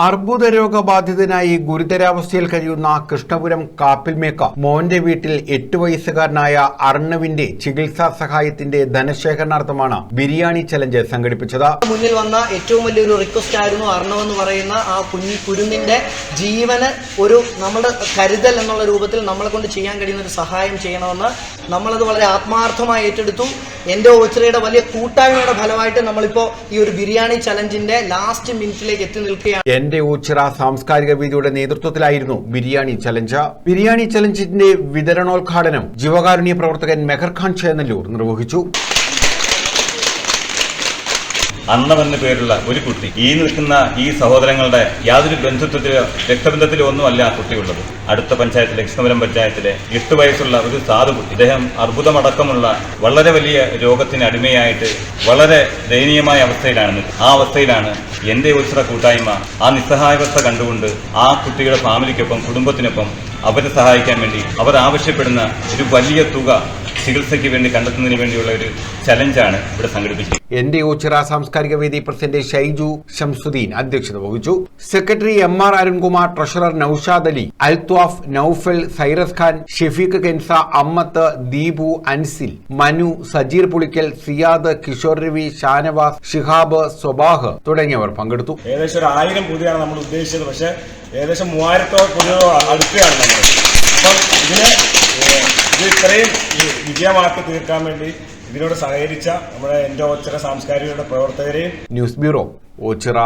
അർബുദ രോഗബാധിതനായി ഗുരുതരാവസ്ഥയിൽ കഴിയുന്ന കൃഷ്ണപുരം കാപ്പിൽമേക്ക മോന്റെ വീട്ടിൽ 8 വയസ്സുകാരനായ അർണവിന്റെ ചികിത്സാ സഹായത്തിന്റെ ധനശേഖരണാർത്ഥമാണ് ബിരിയാണി ചലഞ്ച് സംഘടിപ്പിച്ചത്. മുന്നിൽ വന്ന ഏറ്റവും വലിയൊരു റിക്വസ്റ്റ് ആയിരുന്നു അർണവ് എന്ന് പറയുന്ന ആ കുഞ്ഞിന്റെ ജീവന് ഒരു നമ്മുടെ കരുതൽ എന്നുള്ള രൂപത്തിൽ നമ്മളെ കൊണ്ട് ചെയ്യാൻ കഴിയുന്ന ഒരു സഹായം ചെയ്യണമെന്ന് നമ്മളത് വളരെ ആത്മാർത്ഥമായി ഏറ്റെടുത്തു. എൻ്റെ ഓച്ചിറയുടെ വലിയ കൂട്ടായ്മയുടെ ഫലമായിട്ട് നമ്മളിപ്പോൾ ഈ ഒരു ബിരിയാണി ചലഞ്ചിന്റെ ലാസ്റ്റ് മിനിറ്റിലേക്ക് എത്തി നിൽക്കുകയാണ്. എന്റെ ഓച്ചിറ സാംസ്കാരിക വേദിയുടെ നേതൃത്വത്തിലായിരുന്നു ബിരിയാണി ചലഞ്ച്. ബിരിയാണി ചലഞ്ചിന്റെ വിതരണോദ്ഘാടനം ജീവകാരുണ്യ പ്രവർത്തകൻ മെഹർ ഖാൻ ചേന്നല്ലൂർ നിർവഹിച്ചു. അർണവെന്ന പേരുള്ള ഒരു കുട്ടി, ഈ നിൽക്കുന്ന ഈ സഹോദരങ്ങളുടെ യാതൊരു ബന്ധുത്വത്തിലോ രക്തബന്ധത്തിലോ ഒന്നുമല്ല ആ കുട്ടിയുള്ളത്. അടുത്ത പഞ്ചായത്തിലെ കൃഷ്ണപുരം പഞ്ചായത്തിലെ 8 വയസ്സുള്ള ഒരു സാധു കുട്ടി. അദ്ദേഹം അർബുദമടക്കമുള്ള വളരെ വലിയ രോഗത്തിന് അടിമയായിട്ട് വളരെ ദയനീയമായ അവസ്ഥയിലാണ്. ആ അവസ്ഥയിലാണ് എന്റെ ഓച്ചിറ കൂട്ടായ്മ ആ നിസ്സഹായാവസ്ഥ കണ്ടുകൊണ്ട് ആ കുട്ടിയുടെ ഫാമിലിക്കൊപ്പം കുടുംബത്തിനൊപ്പം അവരെ സഹായിക്കാൻ വേണ്ടി അവർ ആവശ്യപ്പെടുന്ന ഒരു വലിയ തുക ചികിത്സയ്ക്ക് വേണ്ടി കണ്ടെത്തുന്നതിന് വേണ്ടിയുള്ള ഒരു ചലഞ്ചാണ് ഇവിടെ സംഘടിപ്പിച്ചത്. എന്റെ ഓച്ചിറ സാംസ്കാരിക വേദി പ്രസിഡന്റ് ഷൈജു ഷംസുദ്ദീൻ അധ്യക്ഷത വഹിച്ചു. Secretary MR Arunkumar, treasurer Noushad Ali, Althaf, Noufal, Cyrus Khan, Shafeeq Kensa, Ammath, Deepu, Ansil, Manu, Sajeer Pulikkal, Siyad, Kishore Ravi, Shanavas, Shihab, Swabah തുടങ്ങിയവർ പങ്കെടുത്തു. ഏകദേശം 1000 പുതിയാണ് നമ്മൾ ഉദ്ദേശിച്ചത്. പക്ഷേ ഏകദേശം 3000 പുതിയ അടുക്കുകയാണ് നമ്മൾ. അപ്പം ഇത് ഇത്രയും വിജയമാക്കി തീർക്കാൻ വേണ്ടി ഇതിനോട് സഹകരിച്ച നമ്മുടെ എന്റെ ഓച്ചിറ സാംസ്കാരിക പ്രവർത്തകരെയും. News bureau, Ochira.